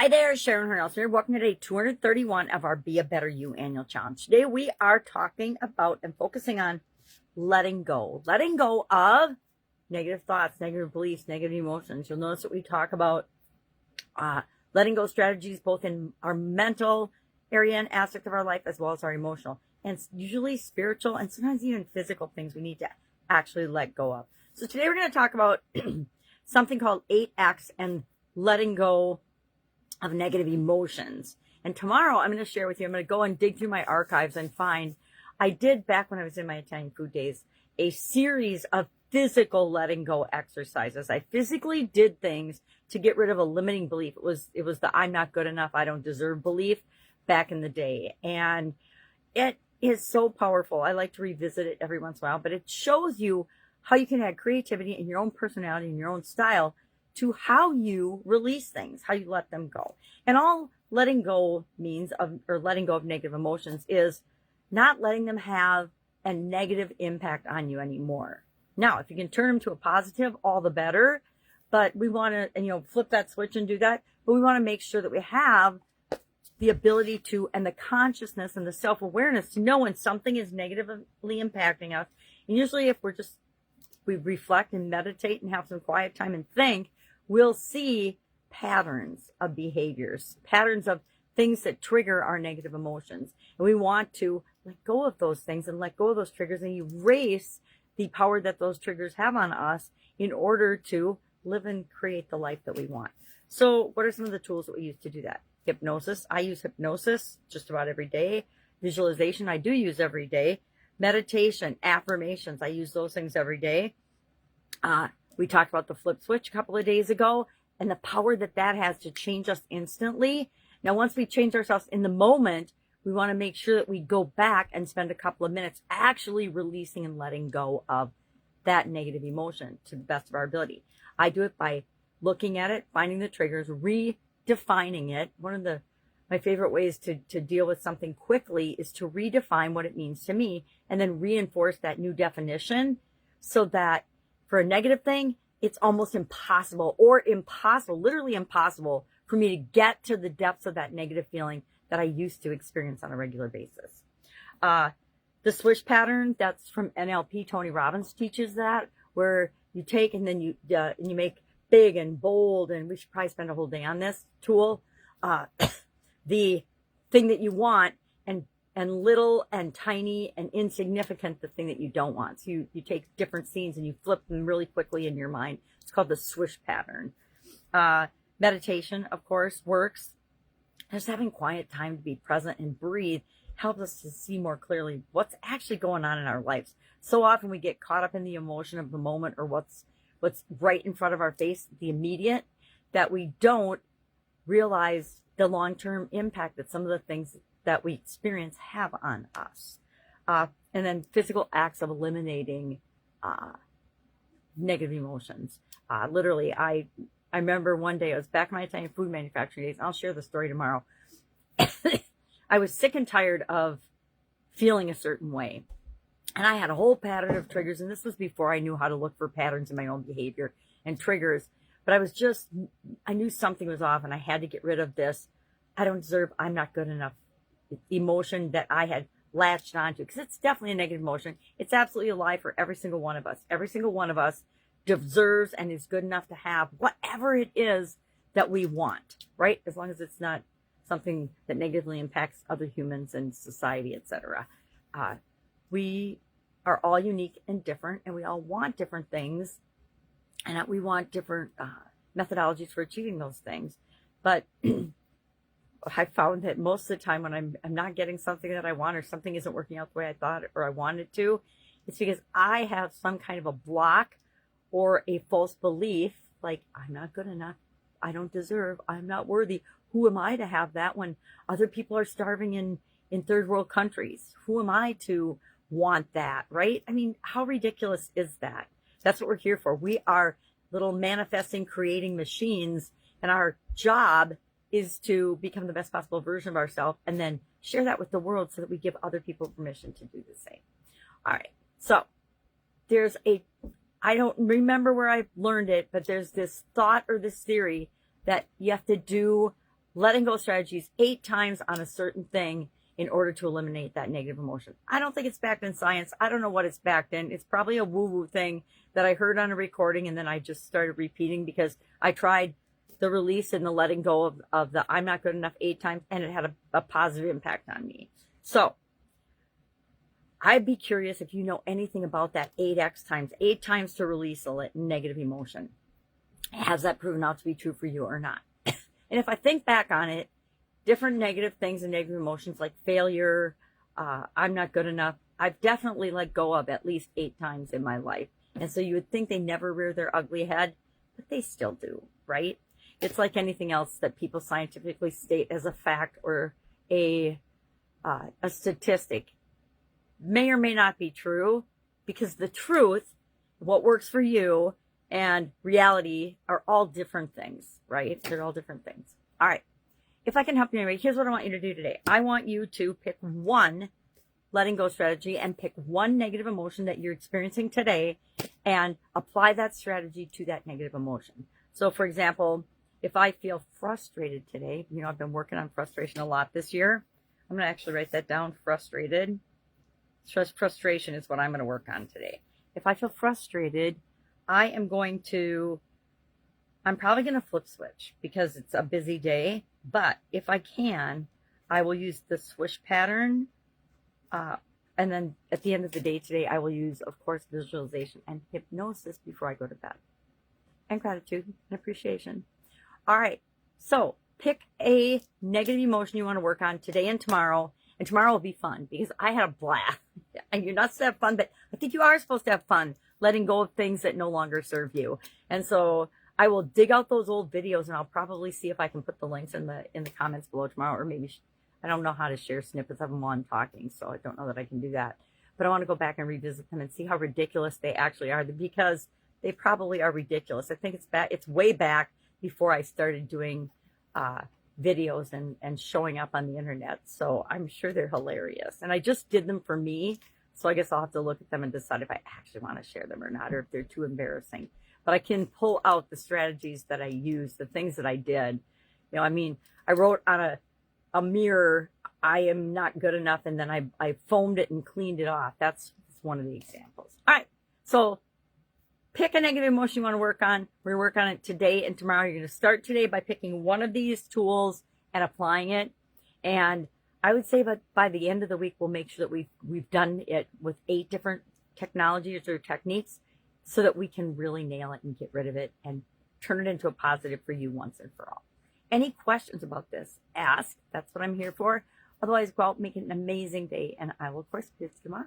Hi there, Sharon Horne-Ellstrom here. Welcome to day 231 of our Be a Better You annual challenge. Today we are talking about and focusing on letting go. Letting go of negative thoughts, negative beliefs, negative emotions. You'll notice that we talk about letting go strategies both in our mental area and aspect of our life as well as our emotional. And it's usually spiritual and sometimes even physical things we need to actually let go of. So today we're going to talk about something called 8 acts and letting go of negative emotions. And tomorrow I'm going to share with you, I'm going to go and dig through my archives and find, I did back when I was in my Italian food days, a series of physical letting go exercises. I physically did things to get rid of a limiting belief. It was the I'm not good enough, I don't deserve belief back in the day. And it is so powerful. I like to revisit it every once in a while, but it shows you how you can add creativity in your own personality and your own style to how you release things, how you let them go. And all letting go means or letting go of negative emotions is not letting them have a negative impact on you anymore. Now, if you can turn them to a positive, all the better. But we want to, flip that switch and do that. But we want to make sure that we have the ability to, and the consciousness and the self-awareness to know when something is negatively impacting us. And usually if we reflect and meditate and have some quiet time and think, we'll see patterns of behaviors, patterns of things that trigger our negative emotions. And we want to let go of those things and let go of those triggers and erase the power that those triggers have on us in order to live and create the life that we want. So what are some of the tools that we use to do that? Hypnosis. I use hypnosis just about every day. Visualization, I do use every day. Meditation, affirmations, I use those things every day. We talked about the flip switch a couple of days ago and the power that has to change us instantly. Now, once we change ourselves in the moment, we want to make sure that we go back and spend a couple of minutes actually releasing and letting go of that negative emotion to the best of our ability. I do it by looking at it, finding the triggers, redefining it. One of my favorite ways to deal with something quickly is to redefine what it means to me and then reinforce that new definition so that for a negative thing, it's almost impossible, literally impossible for me to get to the depths of that negative feeling that I used to experience on a regular basis. The swish pattern, that's from NLP. Tony Robbins teaches that, where you take and then you make big and bold, and we should probably spend a whole day on this tool, the thing that you want, and little and tiny and insignificant the thing that you don't want. So you take different scenes and you flip them really quickly in your mind. It's called the swish pattern. Meditation, of course, works. Just having quiet time to be present and breathe helps us to see more clearly what's actually going on in our lives. So often we get caught up in the emotion of the moment or what's right in front of our face, the immediate, that we don't realize the long-term impact that some of the things that we experience have on us. And then physical acts of eliminating negative emotions. Literally, I remember one day, I was back in my Italian food manufacturing days. I'll share the story tomorrow. I was sick and tired of feeling a certain way. And I had a whole pattern of triggers. And this was before I knew how to look for patterns in my own behavior and triggers. But I knew something was off and I had to get rid of this. I don't deserve, I'm not good enough emotion that I had latched onto, because it's definitely a negative emotion. It's absolutely a lie for every single one of us. Every single one of us deserves and is good enough to have whatever it is that we want, right? As long as it's not something that negatively impacts other humans and society, etc. We are all unique and different, and we all want different things, and we want different methodologies for achieving those things. But I found that most of the time when I'm not getting something that I want, or something isn't working out the way I thought or I wanted to, it's because I have some kind of a block or a false belief, like I'm not good enough, I don't deserve, I'm not worthy. Who am I to have that when other people are starving in third world countries? Who am I to want that, right? I mean, how ridiculous is that? That's what we're here for. We are little manifesting, creating machines, and our job is to become the best possible version of ourselves and then share that with the world so that we give other people permission to do the same. All right. So I don't remember where I learned it, but there's this thought or this theory that you have to do letting go strategies 8 times on a certain thing in order to eliminate that negative emotion. I don't think it's backed in science. I don't know what it's backed in. It's probably a woo-woo thing that I heard on a recording, and then I just started repeating because I tried the release and the letting go of the I'm not good enough 8 times, and it had a positive impact on me. So I'd be curious if you know anything about that 8x times, 8 times to release a negative emotion. Has that proven out to be true for you or not? And if I think back on it, different negative things and negative emotions like failure, I'm not good enough, I've definitely let go of at least 8 times in my life. And so you would think they never rear their ugly head, but they still do, right? It's like anything else that people scientifically state as a fact or a statistic. May or may not be true, because the truth, what works for you, and reality are all different things, right? They're all different things. All right. If I can help you anyway, here's what I want you to do today. I want you to pick one letting go strategy and pick one negative emotion that you're experiencing today and apply that strategy to that negative emotion. So, for example, if I feel frustrated today, you know, I've been working on frustration a lot this year. I'm going to actually write that down, frustrated. Frustration is what I'm going to work on today. If I feel frustrated, I'm probably going to flip switch because it's a busy day. But if I can, I will use the swish pattern. And then at the end of the day today, I will use, of course, visualization and hypnosis before I go to bed. And gratitude and appreciation. All right. So pick a negative emotion you want to work on today and tomorrow. And tomorrow will be fun because I had a blast. And you're not supposed to have fun, but I think you are supposed to have fun letting go of things that no longer serve you. And so I will dig out those old videos, and I'll probably see if I can put the links in the comments below tomorrow, or maybe I don't know how to share snippets of them while I'm talking, so I don't know that I can do that. But I want to go back and revisit them and see how ridiculous they actually are, because they probably are ridiculous. I think it's way back before I started doing videos and showing up on the internet. So I'm sure they're hilarious. And I just did them for me. So I guess I'll have to look at them and decide if I actually want to share them or not, or if they're too embarrassing. But I can pull out the strategies that I used, the things that I did. You know, I mean, I wrote on a mirror, I am not good enough. And then I foamed it and cleaned it off. That's one of the examples. All right. So pick a negative emotion you want to work on. We're going to work on it today and tomorrow. You're going to start today by picking one of these tools and applying it. And I would say that by the end of the week, we'll make sure that we've done it with 8 different technologies or techniques so that we can really nail it and get rid of it and turn it into a positive for you once and for all. Any questions about this, ask. That's what I'm here for. Otherwise, go out, make it an amazing day, and I will, of course, see you tomorrow.